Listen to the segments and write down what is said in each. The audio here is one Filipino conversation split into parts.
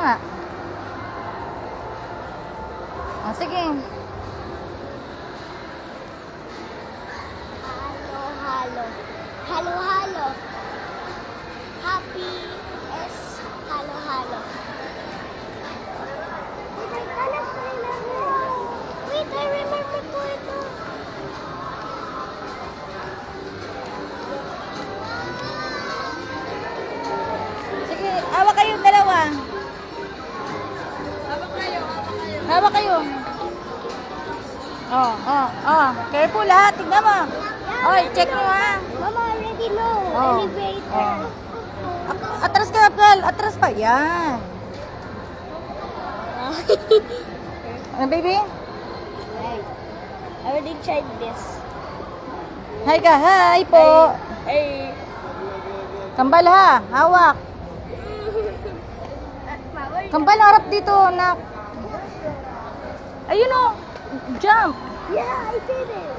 Nga. Oh, sige. Halo, halo. Halo, halo. Happy is halo, halo. Wait, I remember po ito. Sige, hawak kayong dalawa. Hawak kayo. Careful ha. Tignan mo. Oy, check mo ha. Mama, already know. Oh. Elevator. Atras ka, Apple. Atras pa. Yan. Ano, baby? I already tried this. Hi ka. Hi po. Hey. Kambal ha. Hawak. Kambal, harap dito, nak. Ayun o. Jump. Yeah, I did it.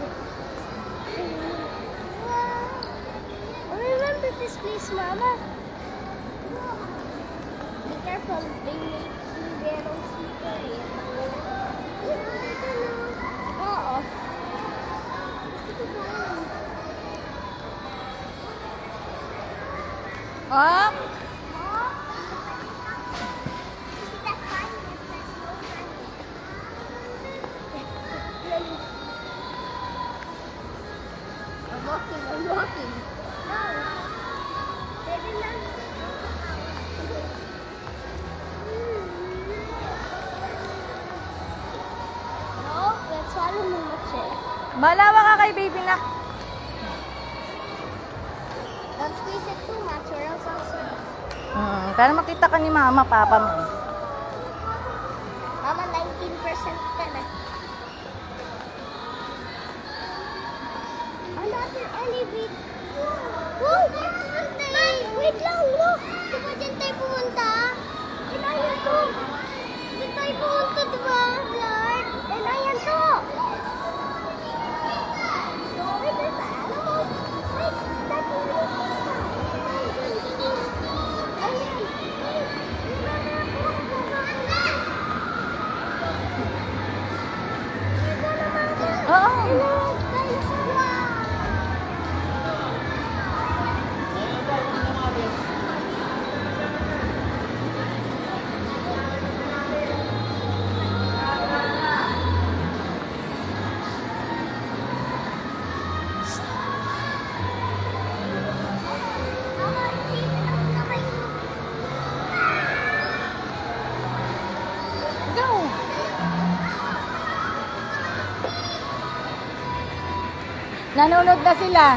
I remember this place, Mama. Be careful, they make you little slippery. Oo. Oh. I'm walking. No. Baby lang. No, let's follow Mama Che. Malawa ka kay baby na. Don't squeeze it too much or else I'll see. Para makita ka ni mama, papa mo. Mama, 19% ka na. Another elevator. Wow! Tay, wait lang, look! Di ba dyan tayo pumunta? Kailangan to. Dyan tayo pumunta, di ba, Lord? Kailangan to. Wait, wait, alam mo? Wait, dati mo. Ayan. Oo. Go. Nanonood na sila.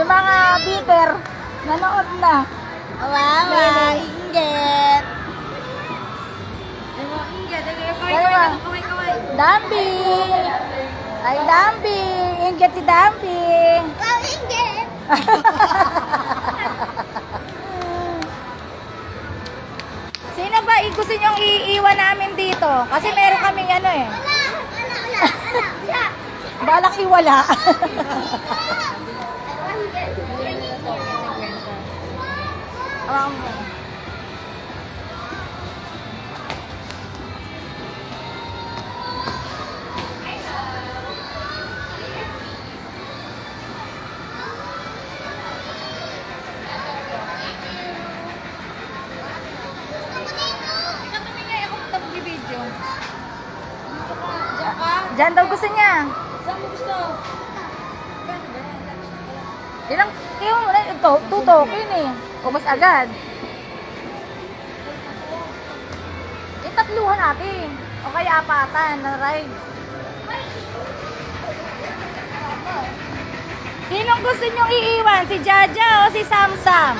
Yung mga bitter, nanood na. Wow, inggit. Dalawa. Dambi. Ay, Dambi. Ingat si Dambi. Wow, inggit. Sino ba gusto nyong iiwan namin dito? Kasi meron kaming ano eh. Wala. Balak iwala. Diyan daw gusto niya. Saan mo gusto? Ilang ito, tutukin eh. O mas agad. Itatluhan natin. O kaya apatan na rides. Sinong gusto nyong iiwan? Si Jaja o si Samsam?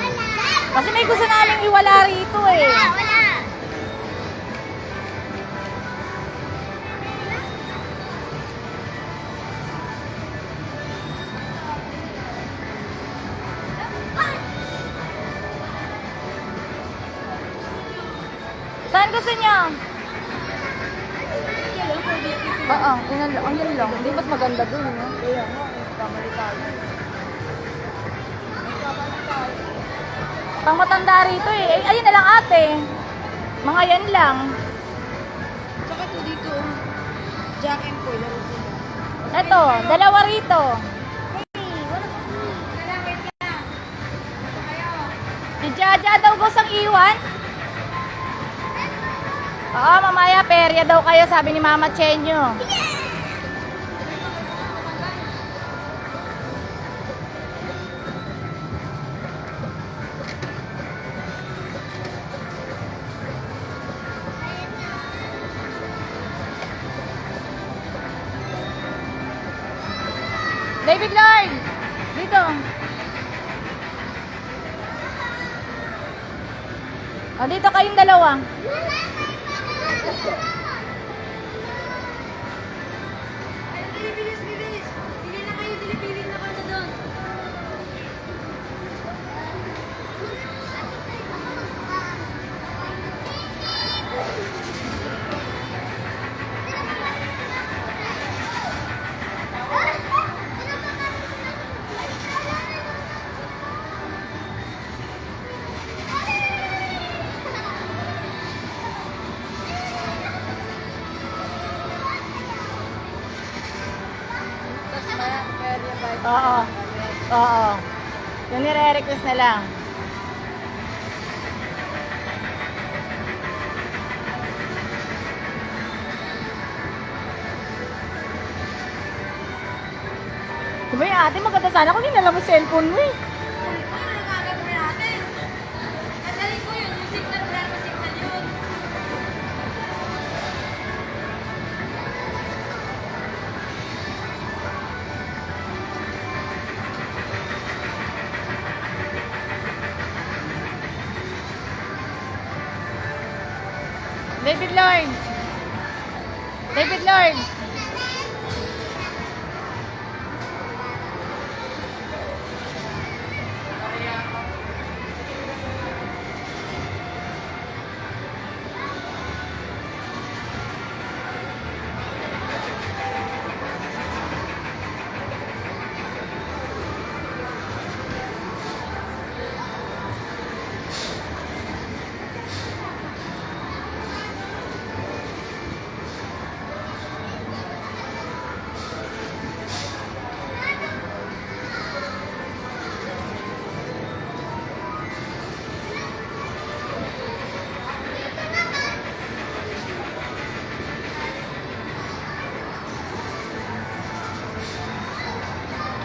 Kasi may gusto namin iwala rito eh. Wala. Saan gusto niyo? Oo, yun lang. Hindi mas maganda dun, no? Kaya nga, kamali tayo. Pang matanda rito eh. Ayun na lang ate. Mga yan lang. Tsaka ito dito, Jack and Paul. Laro sila. Eto, dalawa rito. Si Jaja daw gustong iwan. Oo, mamaya perya daw kayo, sabi ni Mama Chenyo. David Lord! Dito. O, dito kayong dalawa. Bilis, bilis! Pili na kayo, pili na kayo doon. Oo. Oo. Yung nire-request na lang. Diba yung ate, maganda sana kung dinala mo cellphone mo eh. Ano yung gagawin natin? Nadali ko yun, yung signal, wala naman signal yun. David Lord. David Lord.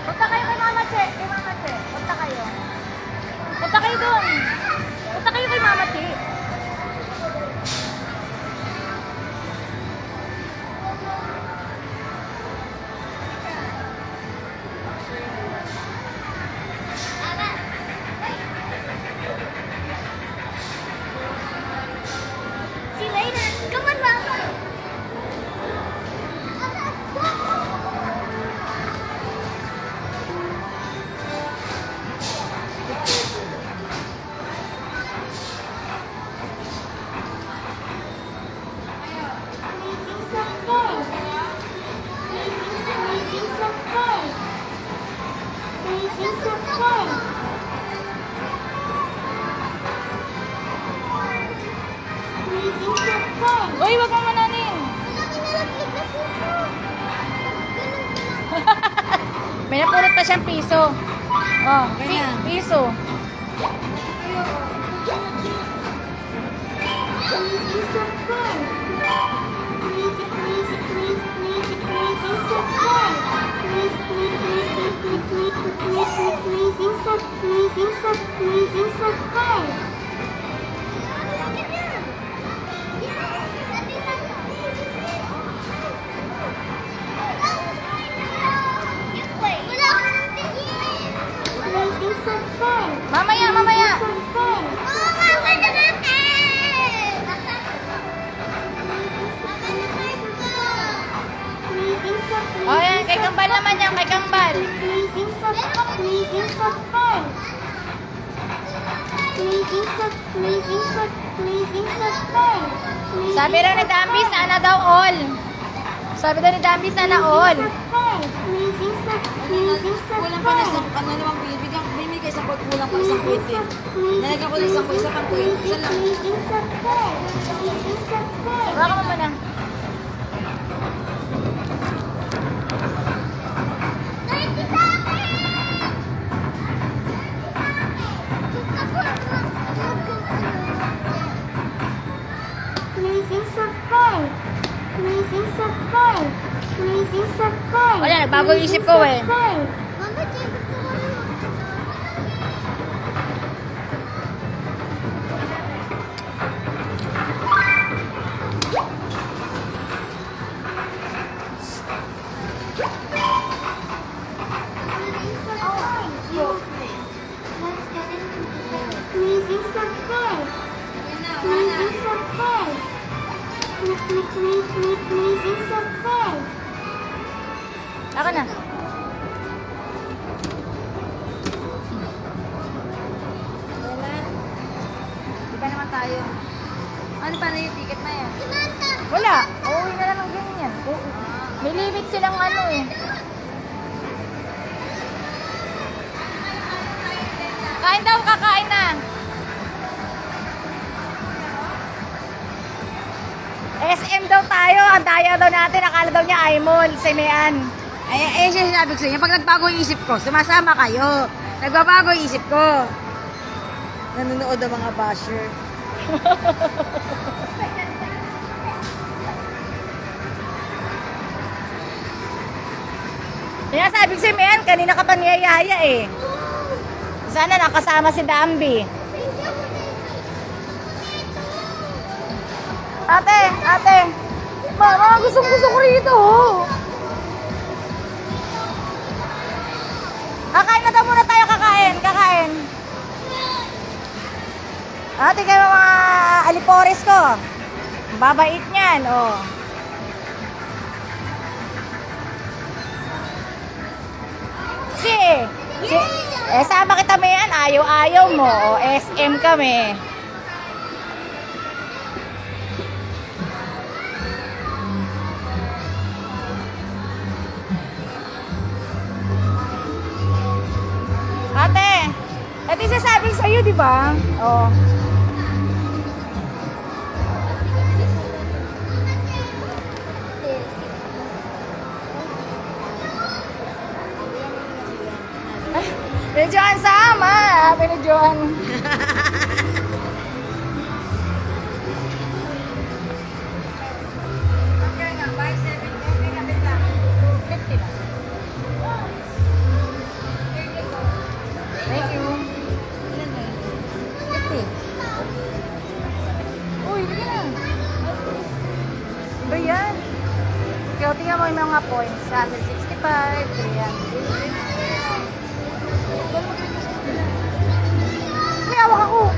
Punta kayo kay Mama Che. Kay Mama Che. Punta kayo. Punta kayo doon. Punta kayo kay Mama Che. See you later. Come on, Mama. Uy, wag mo mananin. May napulot pa siyang piso. Oh, Ganyan. piso. Mamaya, mamaya. Oh, yan. Kay Kambal naman yan. Kay Kambal. Sabi raw ni Dambi, sana daw all. Sabi daw ni Dambi, sana all. Kulang pa na sa, ano naman, bibigyan, bibigay sa Pag kulang pa isang kwente. Nalagyan ko lang isang kwente, isa pang kwente. Isa lang. Baka mo muna. Wala, nagbago yung isip ko eh. Mama, Jay, gusto ko rin. Ako na. Di ba naman tayo? Ano pa na yung ticket na yan? Wala. Uuwi na lang ng ganyan. May limit silang ano eh. Kain daw, kakain na. SM daw tayo. Ang daya daw natin. Akala daw niya iMall. Simean. Ay, sinasabi ko sa inyo, pag nagbago yung isip ko, sumasama kayo. Nagbabago yung isip ko. Nanonood ang mga basher. Sinasabi ko si Mian, kanina ka pa niyayaya eh. Sana nakasama si Dambi. Ate. Mama, gusto ko rito. Kakain na daw muna tayo, kakain. Ate, kayo mga alipores ko. Babait niyan, oh. Si, sama kita mo yan, ayaw mo, o SM kami. Ate, ito yung sasabi sa'yo, di ba? Oh. Pinadyoan sama. Pinadyoan. Okay nga, buy 7. Okay, kapit lang. 50 lang. Thank you. Ilan na yun? 50. Uy, hindi na. Iba yan. Kaya tingnan mo yung mga points. 165, 300. May awak ako.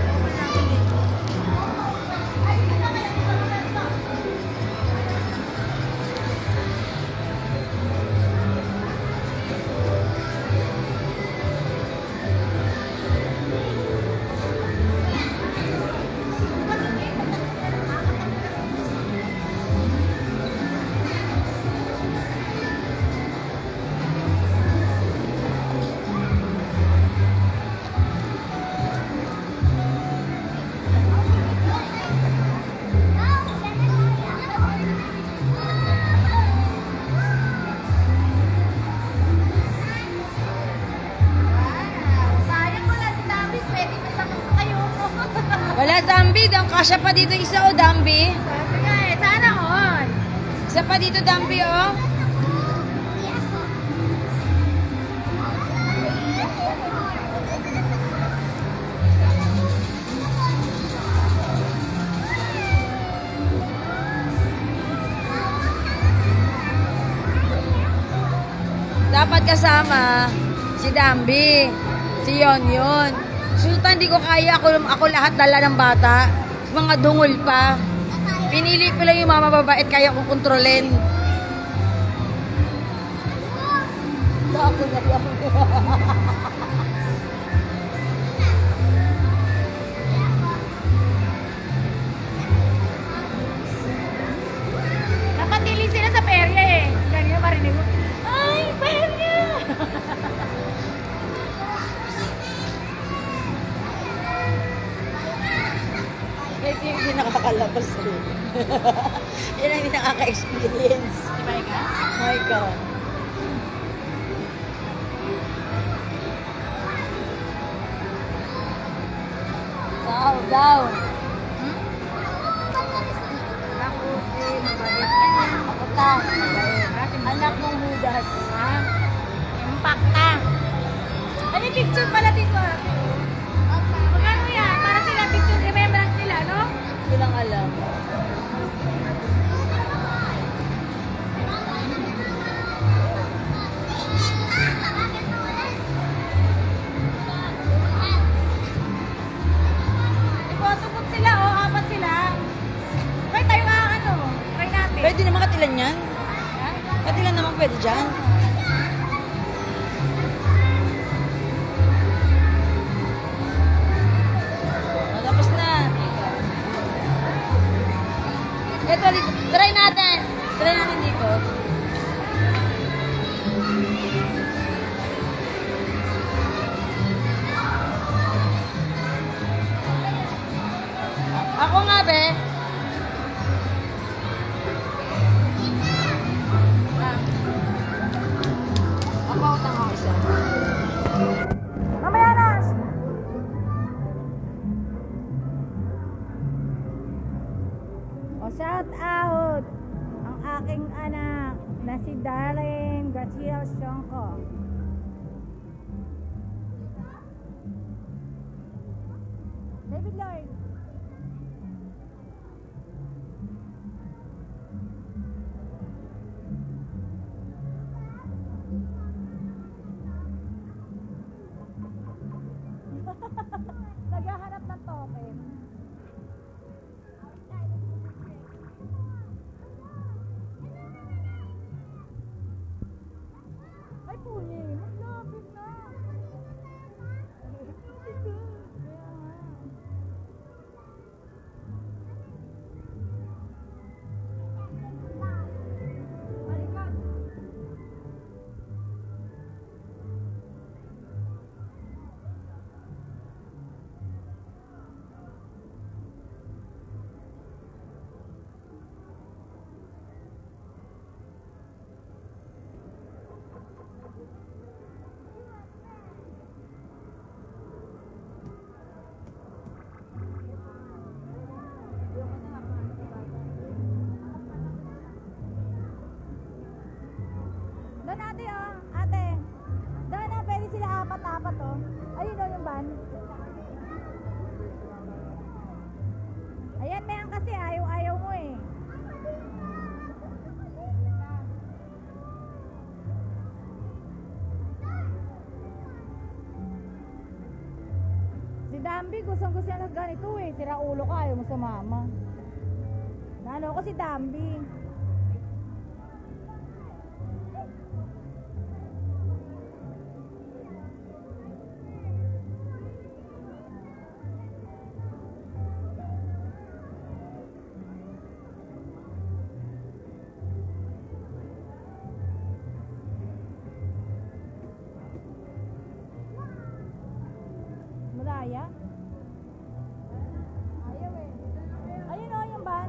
Sayang wala si David. Pwede may sakot sa kayo. Wala, Dambi. Kasya pa dito isa, o Dambi. Sabi nga eh, sana all. Isa pa dito, Dambi, oh. Dapat kasama si Dambi, si Yon. Sultan, di ko kaya. Ako lahat dala ng bata. Mga dungol pa. Pinili ko lang yung mga mababait kaya kong kontrolin. Ako na yan. Napatili sila sa perya eh. Ganyan marinig mo. Ay, perya! Hindi nakakalabas eh. Yan ang hindi nakaka-experience. Di ba ka? My God. Daw. Ako eh, mabait ka niya. Ako ta. Anak mong hudas. Ha? Impacta. Ano yung picture pala dito ate? Magkano yan? Para sila picture remembrance nila, no? Hindi lang alam. Ipotobot sila, oh. Apat sila. Try tayo nga, ano? Try natin. Pwede naman katilan yan. Ha? Katilan naman pwede dyan. O, tapos na. Ito, dito. Try natin. Try natin dito. Ako nga, be. Ako, tanga isa. Mamaya na! O, shout out ang aking anak na si Darren Graciel Sionco. David Lloyd. Naghahanap ng token. Ay, puli. Mas lapit na. Kaya nga. Balikan. Doon ate oh, ate. Doon na, pwede sila apat-apat oh. Ayun oh yung van. Ayan, mayan kasi ayaw-ayaw mo eh. Si Dambi, gustong-gusto niya ng ganito eh. Sira ulo ka, ayaw mo sa mama. Nalo ko si Dambi. Malaya? Ayaw eh. Ayun o yung van.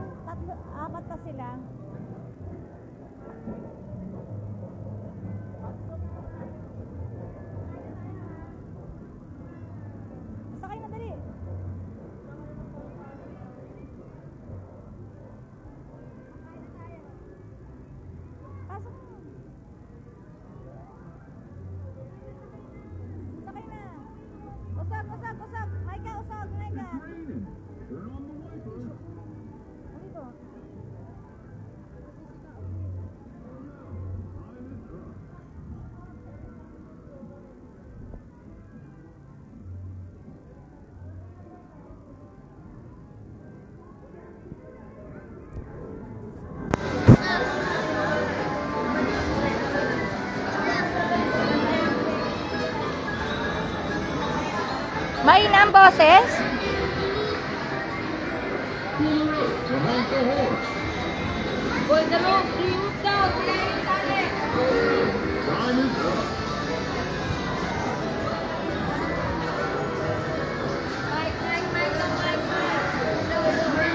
Apat pa sila. Sakay na dali. Pasok mo. Sakay na. Usag, usag, usag. Maika, usag, Maika. Dito. Mahina ang boses? Boy, dalo. Remove daw. Sila yung tali. Mike, Mike, Mike, Mike, Mike.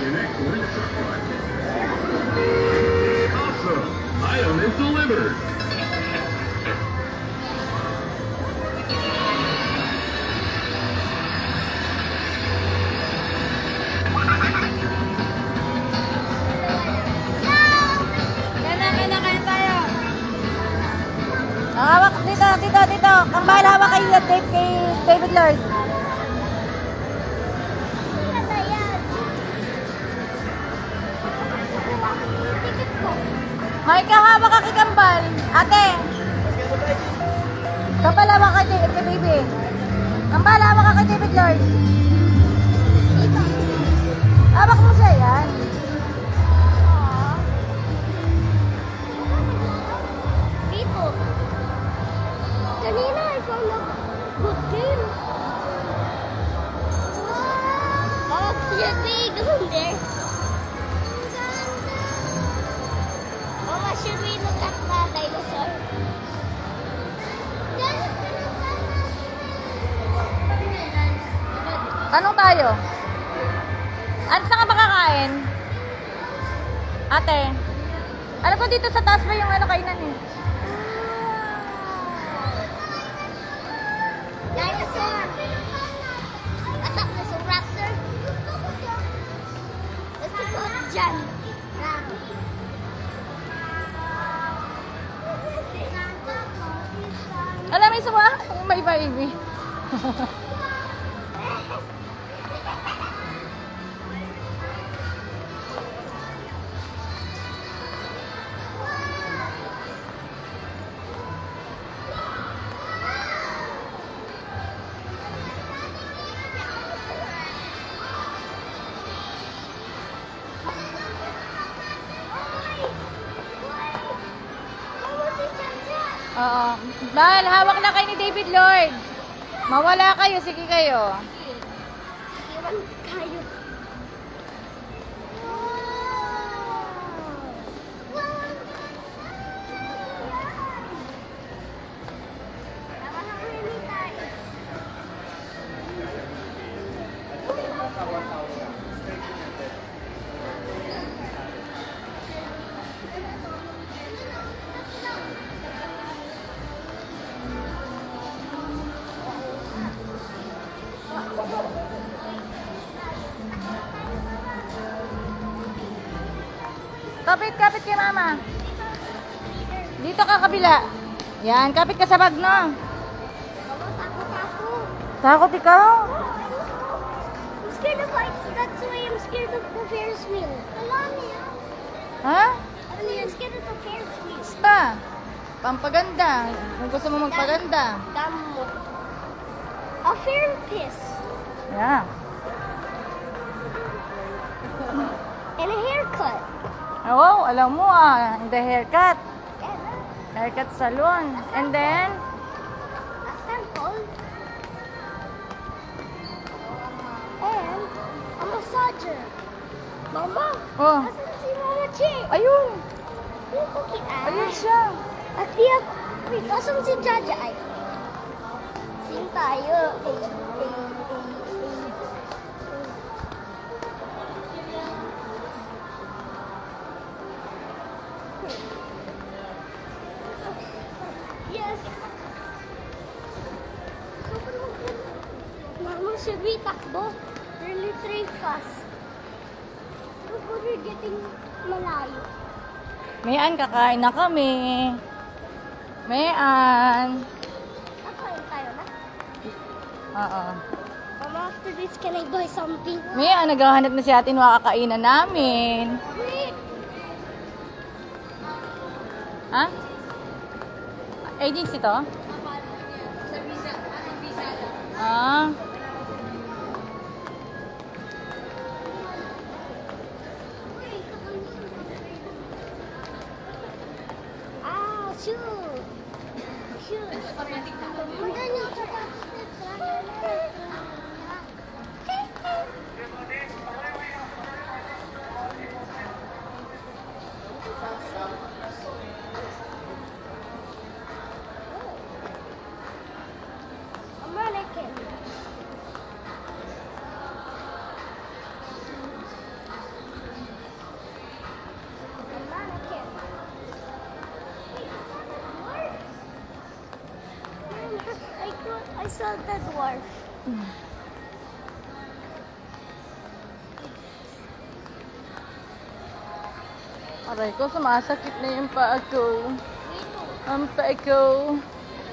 an excellent truck ride. Awesome! Item is delivered. Kaya tayo. Hawak, dito. Kambal, hawak kay David Lord. Ano yan? Ticket ko. May kahawak ka kay Kambal. Ate. Kambal, hawak kay baby. Kambal, hawak ka kay David Lord. Hawak mo siya yan. Dito. Kanina, I found a good game. Oh, cute. Go there. Mama, should we look at the dinosaur? Tanong tayo. Ano saan ka ba kakain? Ate. Alam ko dito sa taas ba yung ano kainan eh. Dinosaur. Atak na sa raptor. Let's go dyan. Alam mo isa ba? Yung may baby. Oo. Dahil hawak na kayo ni David Lord. Mawala kayo, sige kayo. Iwan kayo. Kapit kay mama. Dito ka kabila. Yan, kapit ka sa bag, no? Takot ikaw? I'm scared of heights. That's why I'm scared of the Ferris wheel. Alam niya. Ha? I'm scared of the Ferris wheel. Basta. Pampaganda. Kung gusto mo magpaganda. Damo. A fair piss. Yeah. And a haircut. Oh, alam mo the haircut. Yeah. Haircut salon. And then, A sample. And a massager. Mama. oh, Asan si Mama Che? ayun. Yung cookie Ayun siya. At tiya, wait, asan si Jaja ay? Sing tayo. Yes. Mama, should we takbo? Really try fast. Look, we're getting malayo. Mayan, kakain na kami. Mayan. Nakain tayo na. Oo. Mama, after this, can I buy something? Mayan, naghahanap na si ate ng kakainan namin. Wait. Ha? Agency to? Ah. Ah, shoot. Shoot. American. salted dwarf. Aray ko, sumasakit na yung paa ko. Ang paa ko.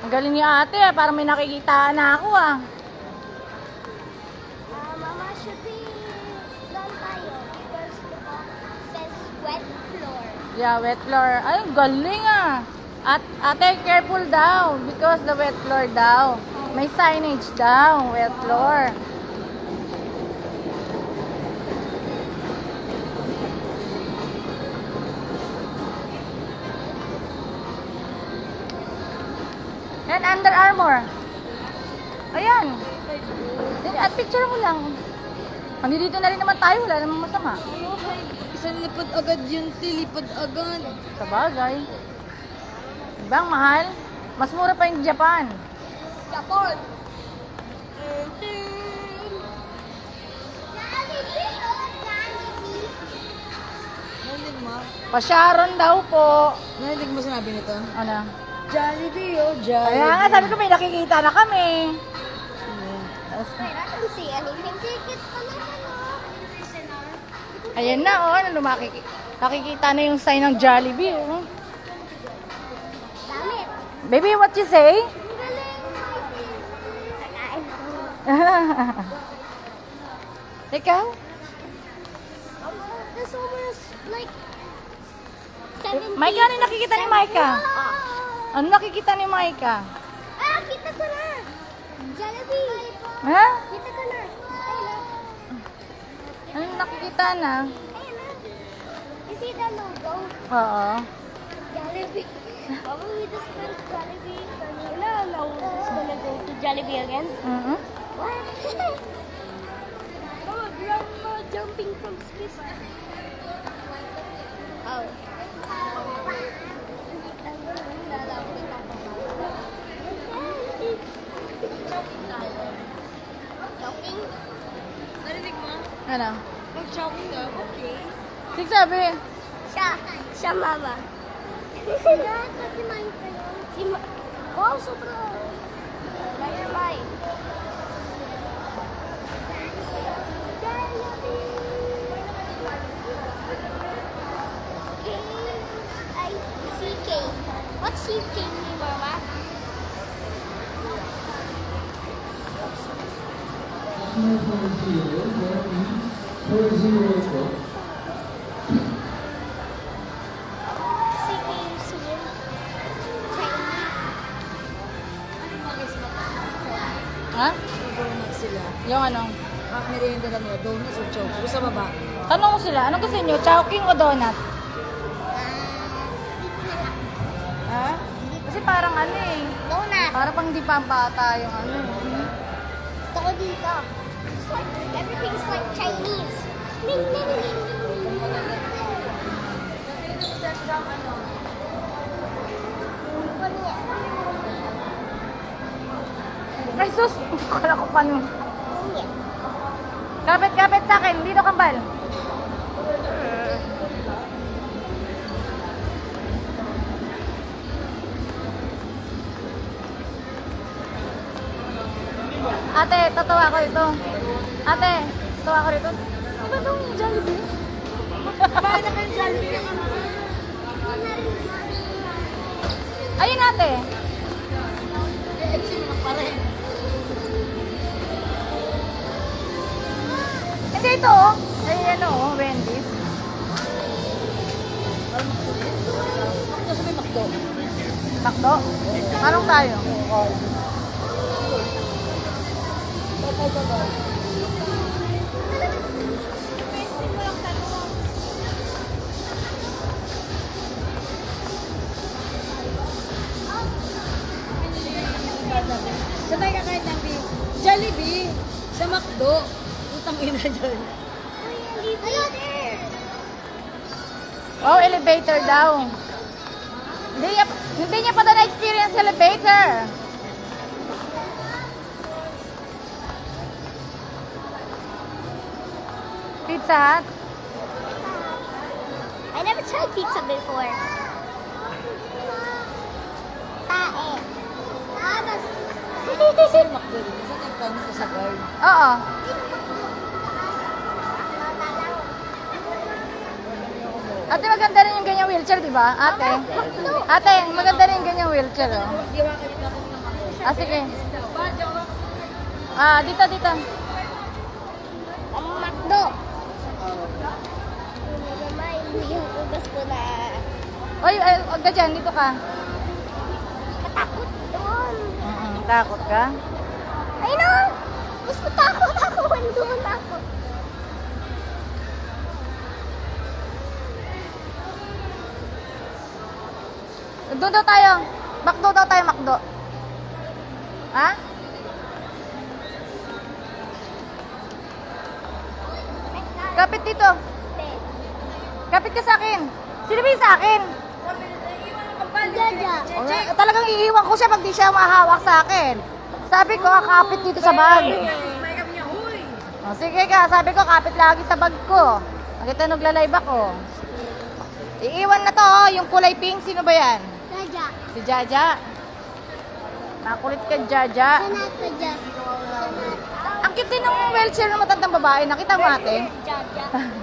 Ang galing ni ate ah, parang may nakikita na ako ah. Mama, should we doon tayo? Because the box says wet floor. Yeah, wet floor. Ay, ang galing ah. At ate, careful daw because the wet floor daw. May signage daw, wet floor. And Under Armour. Ayan. At picture mo lang. Dito na rin naman tayo, wala namang masama. Isang lipad agad yun, lipad agad. Sabagay. Diba ang mahal? Mas mura pa yung Japan. Japan. Narinig mo? Pa-Sharon daw po. Narinig mo sinabi nito? Ano? Jollibee, oh, Jollibee. Kaya nga sabi ko may nakikita na kami. Wait, I don't see anything. Ticket pa naman, oh. Ayan na, oh. Ano, nakikita na yung sign ng Jollibee, oh. Damit. Baby, what you say? Ang galing. Kakain ko. Ikaw? This almost like 17. Micah, ano nakikita ni Micah? Ano nakikita ni Micah? Ah, kita ko na. Jollibee. Ha? Kita ko na. Ayun na. Ano nakikita na? Ayun na. You see the logo? Oo. Jollibee. Mama, we just spent Jollibee. No, we're just gonna go to Jollibee again. Mhm. What? Oh, grandma jumping from space. Oh. Joking? Narinig mo? Ano? Mag-choking ka, okay. Sige sabi. Siya mama. Siya, kasi Minecraft. Si wow, sobra. Bye. K-I-C-K. What's CK mean, mama? CK is in Chinese. Ha? Donut sila. Yung ano? Merienda lang nila, donuts or choco. Sa baba. Tanong ko sila, anong gusto nyo? Chowking o donut? Ha? Kasi parang ano eh. Donut. Parang pang di pampata yung ano. Ito ko dito. It's like, everything's like Chinese. Ning, ning, ning. Ay sus! Kala ko pa nun. Kapit sa akin, dito kambal. Ate, tatawa ko ito. Ate, tatawa ko rito. Diba itong Jollibee? Bakit na kayo Jollibee ka naman? Ayun ate. Exit mo pa rin. Hindi ito oh. Ay ano oh, Wendy's. Ito sa may makdo. Takdo. Anong tayo? Saan tayo kakain ng beef? Jollibee. Sa McDo. Utang ina dyan. Oh, elevator daw. Hindi niya pa daw na-experience elevator. Pizza Hut? I never tried pizza before. Tae. Kasi makdo rin. Kasi nagpano ko sa guard. Oo. Ate, maganda rin yung ganyang wheelchair, di ba? Ate. Ate, maganda rin yung ganyang wheelchair, oh. Diwa ka nito ako ng ako. Ah, sige. Ah, dito, dito. Ang makdo. Yung ugas ko na Oy, huwag ka dyan. Dito ka. matakot doon. Takot ka? Ay no! Gusto takot ako. Doon ako. Doon daw tayo. Makdo daw tayo, makdo. Ha? Kapit dito. Kapit ka sa akin. Sino ba yung sa akin? Jaja. Talagang iiwan ko siya pag di siya mahawak sa akin. Sabi ko, kapit dito sa bag. O, sige ka, sabi ko, kapit lagi sa bag ko. Nakita nagla-live ako. Iiwan na to, oh, yung kulay pink. Sino ba yan? Jaja. Si Jaja. Makulit ka, Jaja. Sanat ko dyan. Ang cute din ng wheelchair ng matandang babae. Nakita mo ate? Jaja. Jaja.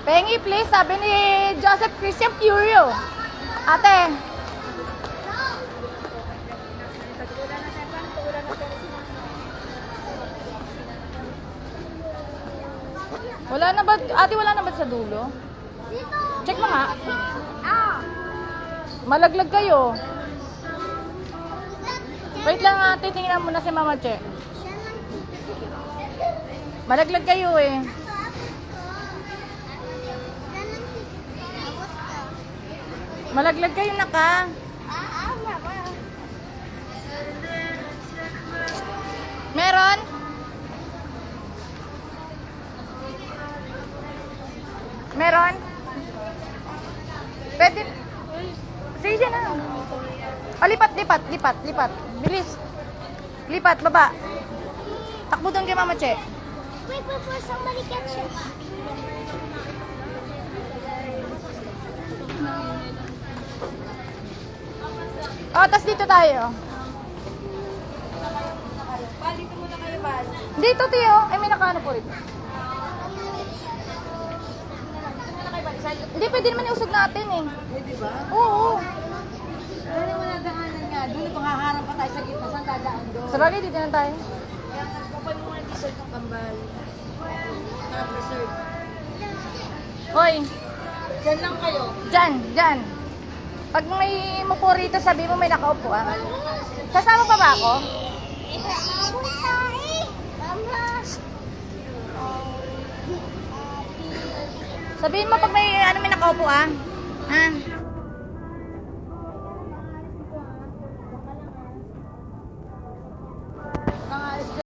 Pengi, please. Sabi ni Joseph Christian Curio. Ate. Wala na ba? Ate, wala na ba sa dulo? Dito. Check mo nga. Ah. Malaglag kayo. Wait lang ate, tingnan mo na si Mama Che. Malaglag kayo eh. Malaglag kayo naka. Meron? Meron? Pwede. Sige na. O, lipat, lipat, lipat, lipat. Bilis. Lipat, baba. Takbo doon kay Mama Che. Wait, before somebody catch it. O, tas dito tayo. Dito muna kayo, Bal. Dito, Tio. Ay, may nakaano po rin. Hindi, pwede naman iusog natin eh. Pwede ba? Oo. Wala naman nadaanan nga. Doon kung haharap pa tayo sa gitna, saan dadaan doon? Sa bagay, dito na tayo. Kaya nga, kapag mo ng t-shirt ng kambal. Na-preserve. Hoy, Diyan lang kayo. dyan, dyan. Pag may mupo rito, sabi mo may nakaupo ah. Sasama pa ba ako? Sabihin mo pag may ano may nakaupo ah. Ah.